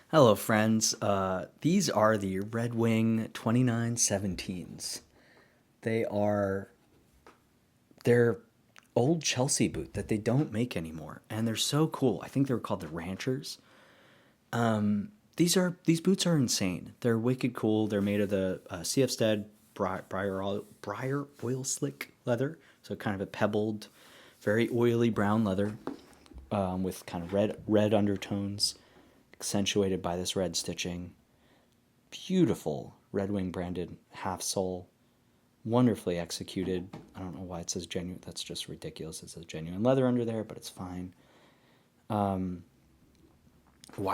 Hello, friends. These are the Red Wing 2917s. They are they're old Chelsea boot that they don't make anymore, and they're so cool. I think they were called the Ranchers. These boots are insane. They're wicked cool. They're made of the CF Stead Briar oil slick leather, so kind of a pebbled, very oily brown leather with kind of red undertones, accentuated by this red stitching. Beautiful Red Wing branded half sole, wonderfully executed. I don't know why it says genuine. That's just ridiculous. It says genuine leather under there, but it's fine. Why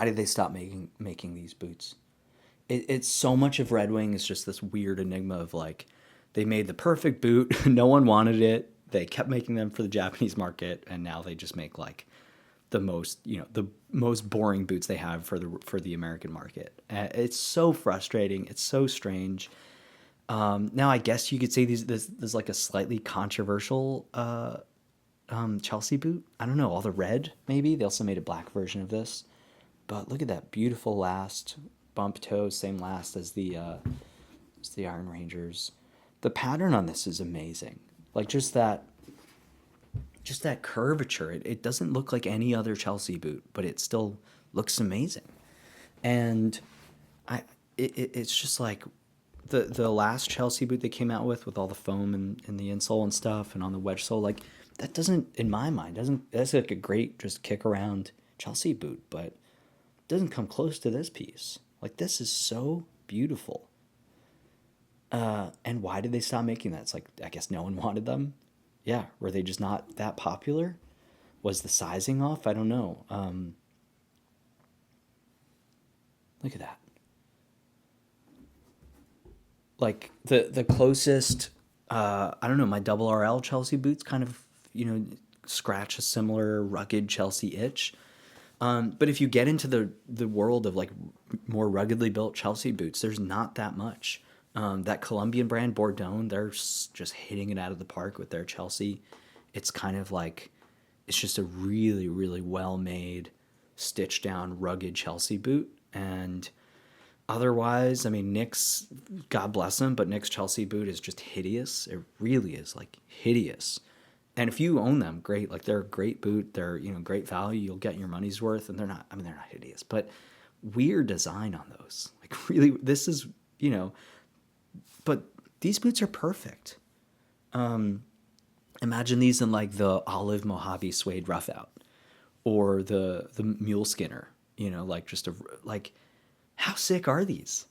did they stop making these boots? It's so much of Red Wing is just this weird enigma of like they made the perfect boot, no one wanted it. They kept making them for the Japanese market, and now they just make like the most boring boots they have for the American market. It's so frustrating. It's so strange. Now I guess you could say this is like a slightly controversial Chelsea boot. I don't know, all the red maybe. They also made a black version of this, but look at that beautiful last bump toe, same last as the Iron Rangers. The pattern on this is amazing. Like just that curvature. It doesn't look like any other Chelsea boot, but it still looks amazing. And it's just like the last Chelsea boot they came out with all the foam and the insole and stuff, and on the wedge sole, like that doesn't, in my mind, doesn't that's like a great just kick around Chelsea boot, but it doesn't come close to this piece. Like this is so beautiful. And why did they stop making that? It's like I guess no one wanted them. Yeah, were they just not that popular? Was the sizing off? I don't know. Look at that. Like the closest, I don't know. My double RL Chelsea boots kind of scratch a similar rugged Chelsea itch. But if you get into the world of like more ruggedly built Chelsea boots, there's not that much. That Colombian brand Bourdon, they're just hitting it out of the park with their Chelsea. It's kind of like it's just a really really well made, stitched down, rugged Chelsea boot. And otherwise, I mean, Nick's, God bless him, but Nick's Chelsea boot is just hideous. It really is like hideous. And if you own them, great. Like they're a great boot. They're great value. You'll get your money's worth. And they're not. I mean, they're not hideous, but weird design on those. Like really, this is but these boots are perfect. Imagine these in like the olive Mojave suede rough out, or the mule skinner. Like just a like, how sick are these?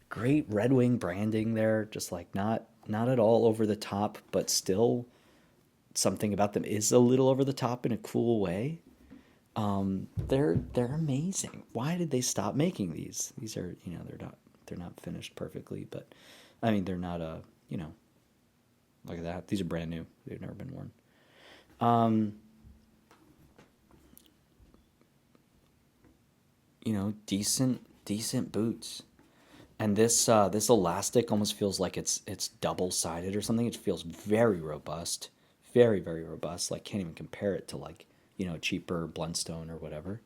Great Red Wing branding there, just like not at all over the top, but still something about them is a little over the top in a cool way. They're amazing. Why did they stop making these? These are they're not finished perfectly, but I mean they're not you know look at that. These are brand new. They've never been worn. Decent boots. And this elastic almost feels like it's double sided or something. It feels very robust, very very robust. Like can't even compare it to like cheaper Blundstone or whatever.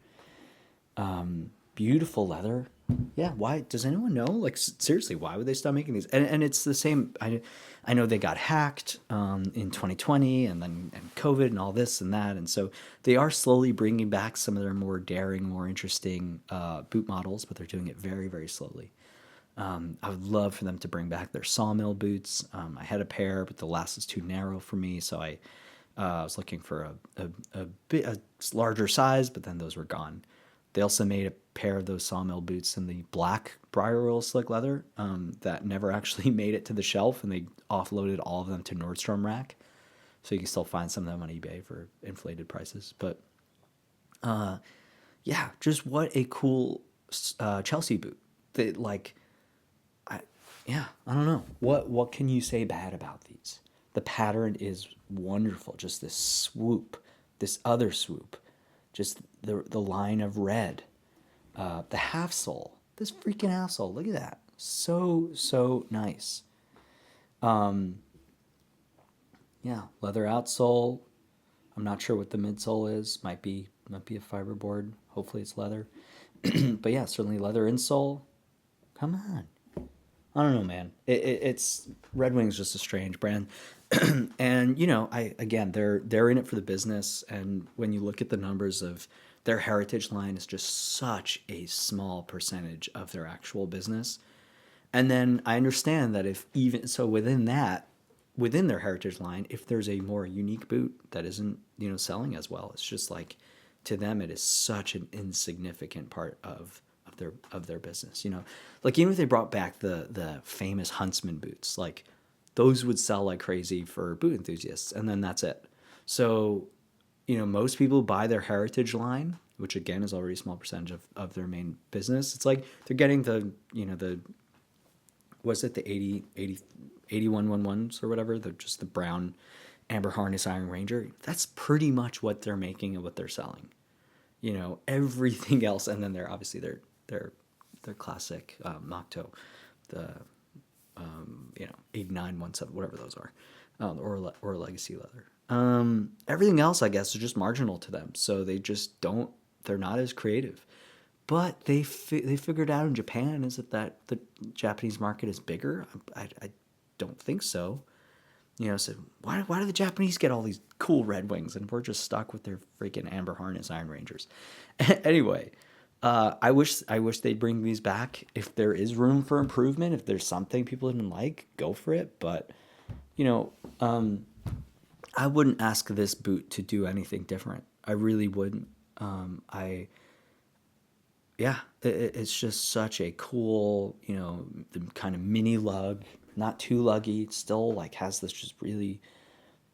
Beautiful leather. Yeah, why does anyone know? Like seriously, why would they stop making these? And it's the same. I know they got hacked in 2020, and then and COVID and all this and that, and so they are slowly bringing back some of their more daring, more interesting boot models, but they're doing it very very slowly. I would love for them to bring back their sawmill boots. I had a pair, but the last is too narrow for me, so I was looking for a larger size, but then those were gone. They also made a pair of those sawmill boots in the black briar oil slick leather that never actually made it to the shelf, and they offloaded all of them to Nordstrom Rack. So you can still find some of them on eBay for inflated prices. But yeah, just what a cool Chelsea boot. That like yeah, I don't know. What can you say bad about these? The pattern is wonderful. Just this swoop, this other swoop, just the line of red, the half sole, this freaking half sole. Look at that. So nice. Yeah, leather outsole. I'm not sure what the midsole is. Might be a fiberboard. Hopefully it's leather. But yeah, certainly leather insole. Come on. I don't know, man. It's Red Wing's just a strange brand, and I again they're in it for the business, and when you look at the numbers of their heritage line, is just such a small percentage of their actual business. And then I understand that if even so within that, within their heritage line, if there's a more unique boot that isn't selling as well, it's just like to them it is such an insignificant part of their business. Like even if they brought back the famous Huntsman boots, like those would sell like crazy for boot enthusiasts, and then that's it. So most people buy their heritage line, which again is already a small percentage of their main business. It's like they're getting the was it the 8111s or whatever, just the brown amber harness Iron Ranger. That's pretty much what they're making and what they're selling. Everything else, and then they're obviously their classic Nocto, the 8917, whatever those are, or legacy leather. Everything else, I guess, is just marginal to them, so they just don't. They're not as creative. But they figured out in Japan, is it that the Japanese market is bigger? I don't think so. So why do the Japanese get all these cool Red Wings and we're just stuck with their freaking amber harness Iron Rangers? Anyway, I wish they'd bring these back. If there is room for improvement, if there's something people didn't like, go for it. But I wouldn't ask this boot to do anything different. I really wouldn't. It's just such a cool, the kind of mini lug, not too luggy. It still like has this just really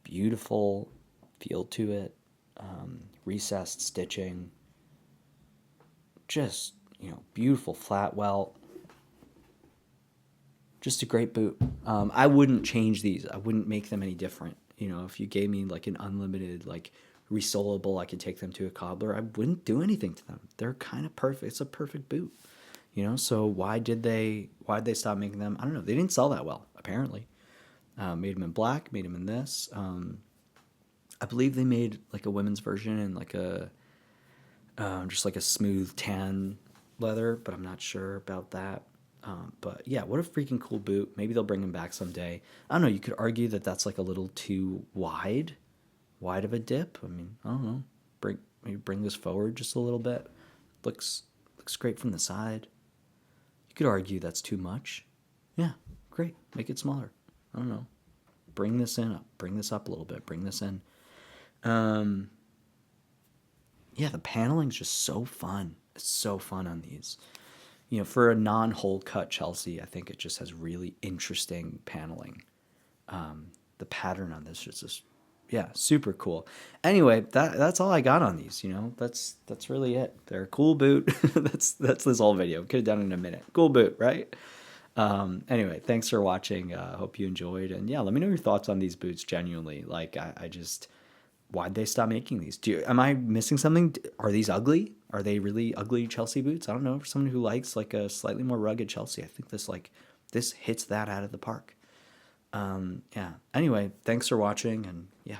beautiful feel to it. Recessed stitching, just beautiful flat welt. Just a great boot. I wouldn't change these. I wouldn't make them any different. If you gave me like an unlimited like resolable, I could take them to a cobbler. I wouldn't do anything to them. They're kind of perfect. It's a perfect boot. So why'd they stop making them? I don't know. They didn't sell that well, apparently. Made them in black, made them in this. I believe they made like a women's version and like a just like a smooth tan leather, but I'm not sure about that. But yeah, what a freaking cool boot. Maybe they'll bring them back someday. I don't know. You could argue that that's like a little too wide of a dip. I mean, I don't know. Maybe bring this forward just a little bit. Looks great from the side. You could argue that's too much. Yeah, great. Make it smaller. I don't know. Bring this up a little bit. Bring this in. Yeah, the paneling's just so fun. It's so fun on these. For a non-hole cut Chelsea, I think it just has really interesting paneling. The pattern on this is just, yeah, super cool. Anyway, that's all I got on these. That's really it. They're a cool boot. that's this whole video. Could have done it in a minute. Cool boot, right? Anyway, thanks for watching. Hope you enjoyed, and yeah, let me know your thoughts on these boots. Genuinely, like I just. Why'd they stop making these? Am I missing something? Are these ugly? Are they really ugly Chelsea boots? I don't know. For someone who likes like a slightly more rugged Chelsea, I think this hits that out of the park. Yeah. Anyway, thanks for watching, and yeah,